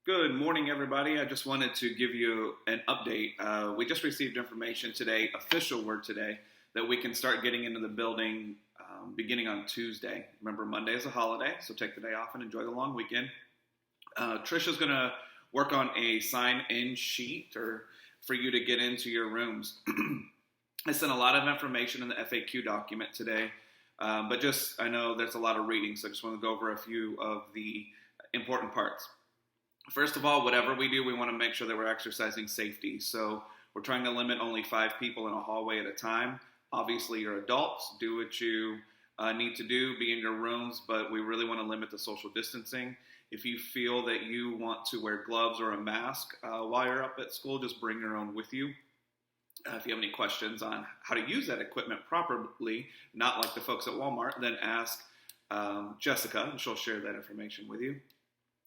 Good morning, everybody. I just wanted to give you an update. We just received information today, official word today, that we can start getting into the building beginning on Tuesday. Remember, Monday is a holiday, so take the day off and enjoy the long weekend. Trisha's going to work on a sign-in sheet or for you to get into your rooms. I sent a lot of information in the FAQ document today, but just I know there's a lot of reading, so I just want to go over a few of the important parts. First of all, whatever we do, we want to make sure that we're exercising safety. So we're trying to limit only 5 people in a hallway at a time. Obviously, you're adults. Do what you need to do. Be in your rooms, but we really want to limit the social distancing. If you feel that you want to wear gloves or a mask while you're up at school, just bring your own with you. If you have any questions on how to use that equipment properly, not like the folks at Walmart, then ask Jessica, and she'll share that information with you.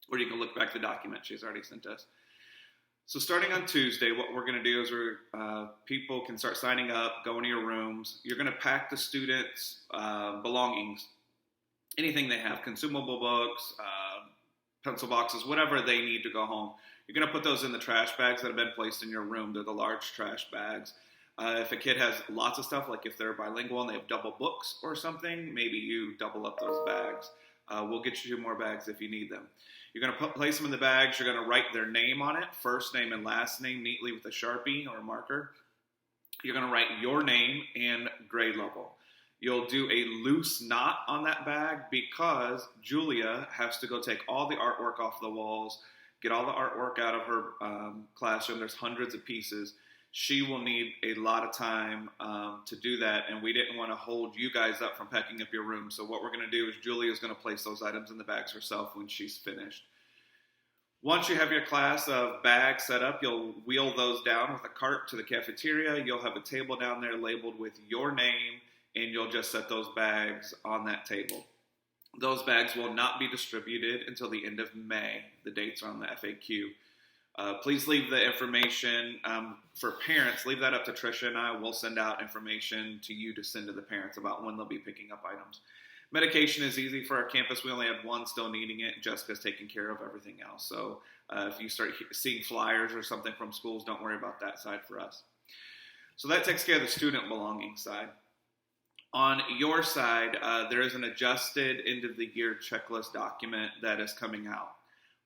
Or you can look back at the document she's already sent us. So starting on Tuesday, what we're going to do is people can start signing up, go into your rooms. You're going to pack the students' belongings, anything they have, consumable books, pencil boxes, whatever they need to go home. You're going to put those in the trash bags that have been placed in your room. They're the large trash bags. If a kid has lots of stuff, like if they're bilingual and they have double books or something, maybe you double up those bags. We'll get you 2 more bags if you need them. You're going to place them in the bags. You're going to write their name on it, first name and last name, neatly with a Sharpie or a marker. You're going to write your name and grade level. You'll do a loose knot on that bag because Julia has to go take all the artwork off the walls, get all the artwork out of her classroom. There's hundreds of pieces. She will need a lot of time to do that, and we didn't want to hold you guys up from packing up your room. So what we're going to do is Julia is going to place those items in the bags herself when she's finished. Once you have your class of bags set up, you'll wheel those down with a cart to the cafeteria. You'll have a table down there labeled with your name, and you'll just set those bags on that table. Those bags will not be distributed until the end of May. The dates are on the FAQ. Please leave the information for parents. Leave that up to Trisha and I. We'll send out information to you to send to the parents about when they'll be picking up items. Medication is easy for our campus. We only had 1 still needing it. Jessica's taking care of everything else. So if you start seeing flyers or something from schools, don't worry about that side for us. So that takes care of the student belonging side. On your side, there is an adjusted end-of-the-year checklist document that is coming out.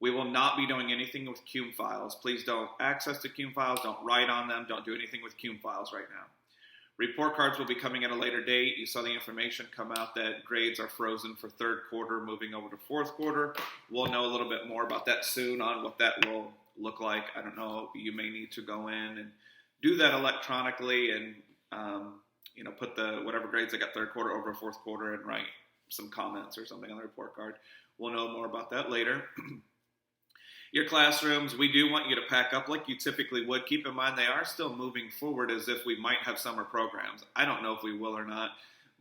We will not be doing anything with CUME files. Please don't access the CUME files. Don't write on them. Don't do anything with CUME files right now. Report cards will be coming at a later date. You saw the information come out that grades are frozen for 3rd quarter, moving over to 4th quarter. We'll know a little bit more about that soon on what that will look like. I don't know. You may need to go in and do that electronically and put the whatever grades they got 3rd quarter over 4th quarter and write some comments or something on the report card. We'll know more about that later. Your classrooms, we do want you to pack up like you typically would. Keep in mind, they are still moving forward as if we might have summer programs. I don't know if we will or not,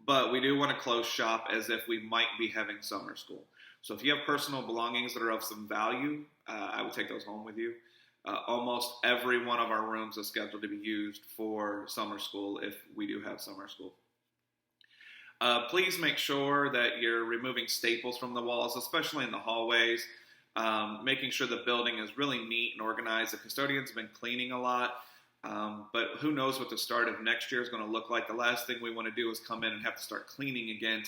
but we do want to close shop as if we might be having summer school. So if you have personal belongings that are of some value, I would take those home with you. Almost every one of our rooms is scheduled to be used for summer school if we do have summer school. Please make sure that you're removing staples from the walls, especially in the hallways. Making sure the building is really neat and organized. The custodians have been cleaning a lot, but who knows what the start of next year is going to look like. The last thing we want to do is come in and have to start cleaning again,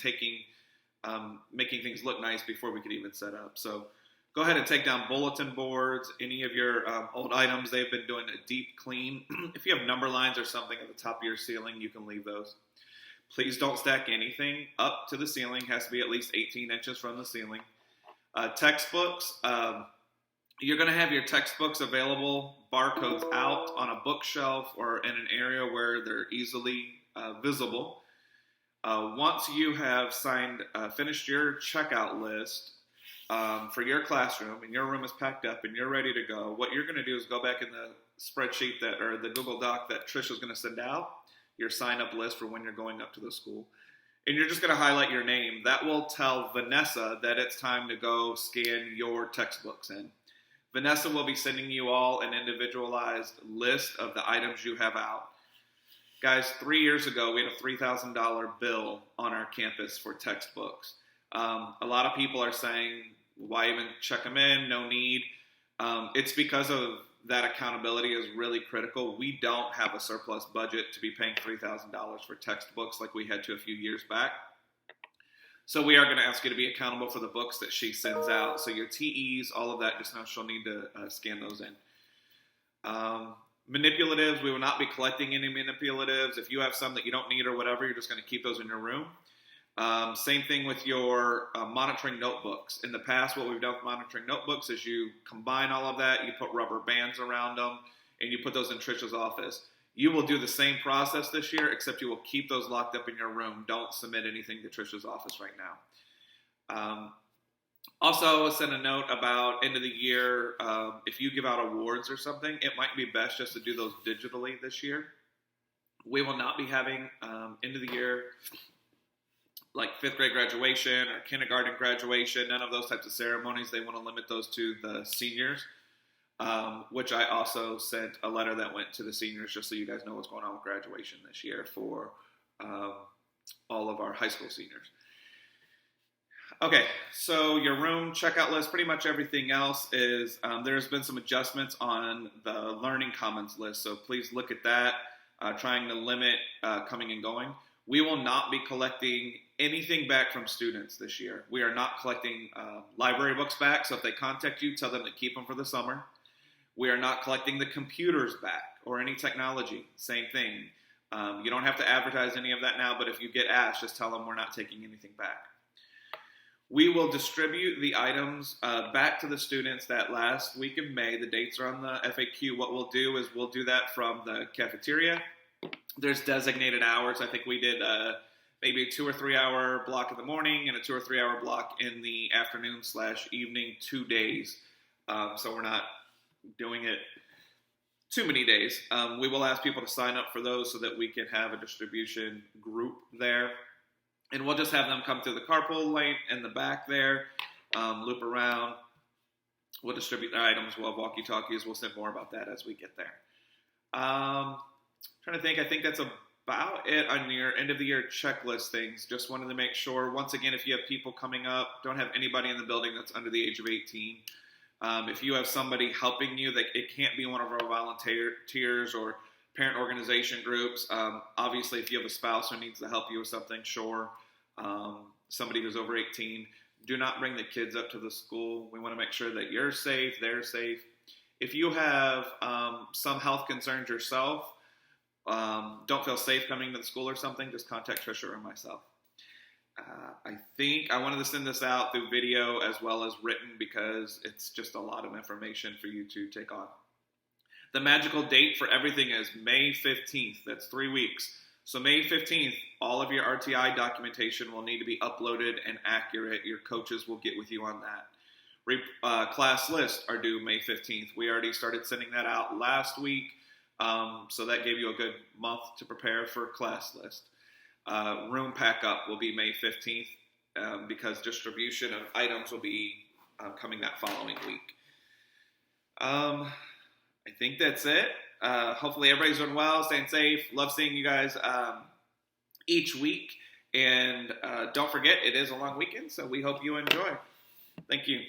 making things look nice before we could even set up. So go ahead and take down bulletin boards, any of your old items. They've been doing a deep clean. If you have number lines or something at the top of your ceiling, you can leave those. Please don't stack anything up to the ceiling. It has to be at least 18 inches from the ceiling. Textbooks, you're going to have your textbooks available, barcodes out on a bookshelf or in an area where they're easily visible. Once you have finished your checkout list for your classroom and your room is packed up and you're ready to go, what you're going to do is go back in the spreadsheet or the Google Doc that Trisha's going to send out, your sign-up list for when you're going up to the school. And you're just going to highlight your name. That will tell Vanessa that it's time to go scan your textbooks in. Vanessa will be sending you all an individualized list of the items you have out. Guys, 3 years ago, we had a $3,000 bill on our campus for textbooks. A lot of people are saying, why even check them in? No need. It's because of that accountability is really critical. We don't have a surplus budget to be paying $3,000 for textbooks like we had to a few years back. So we are going to ask you to be accountable for the books that she sends out. So your TEs, all of that, just know she'll need to scan those in. Manipulatives, we will not be collecting any manipulatives. If you have some that you don't need or whatever, you're just going to keep those in your room. Same thing with your monitoring notebooks. In the past, what we've done with monitoring notebooks is you combine all of that, you put rubber bands around them, and you put those in Trisha's office. You will do the same process this year, except you will keep those locked up in your room. Don't submit anything to Trisha's office right now. Also, send a note about end of the year. If you give out awards or something, it might be best just to do those digitally this year. We will not be having end of the year like 5th grade graduation or kindergarten graduation, none of those types of ceremonies. They want to limit those to the seniors, which I also sent a letter that went to the seniors just so you guys know what's going on with graduation this year for all of our high school seniors. Okay, so your room checkout list, pretty much everything else is, there's been some adjustments on the Learning Commons list, so please look at that, trying to limit coming and going. We will not be collecting anything back from students this year. We are not collecting library books back, so if they contact you, tell them to keep them for the summer. We are not collecting the computers back or any technology, same thing. You don't have to advertise any of that now, but if you get asked, just tell them we're not taking anything back. We will distribute the items back to the students that last week of May. The dates are on the FAQ. What we'll do is we'll do that from the cafeteria. There's designated hours. I think we did maybe a 2 or 3 hour block in the morning and a 2 or 3 hour block in the afternoon/evening, 2 days. So we're not doing it too many days. We will ask people to sign up for those so that we can have a distribution group there. And we'll just have them come through the carpool lane in the back there, loop around. We'll distribute their items. We'll have walkie-talkies. We'll send more about that as we get there. Trying to think. I think that's about it on your end-of-the-year checklist things. Just wanted to make sure, once again, if you have people coming up, don't have anybody in the building that's under the age of 18. If you have somebody helping you, that it can't be one of our volunteers or parent organization groups. Obviously, if you have a spouse who needs to help you with something, sure. Somebody who's over 18, do not bring the kids up to the school. We want to make sure that you're safe, they're safe. If you have some health concerns yourself, don't feel safe coming to the school or something, just contact Trisha or myself. I think I wanted to send this out through video as well as written because it's just a lot of information for you to take on. The magical date for everything is May 15th. That's 3 weeks. So May 15th, all of your RTI documentation will need to be uploaded and accurate. Your coaches will get with you on that. Class lists are due May 15th. We already started sending that out last week. So that gave you a good month to prepare for class list. Room pack up will be May 15th because distribution of items will be coming that following week. I think that's it. Hopefully everybody's doing well, staying safe. Love seeing you guys each week. And don't forget, it is a long weekend, so we hope you enjoy. Thank you.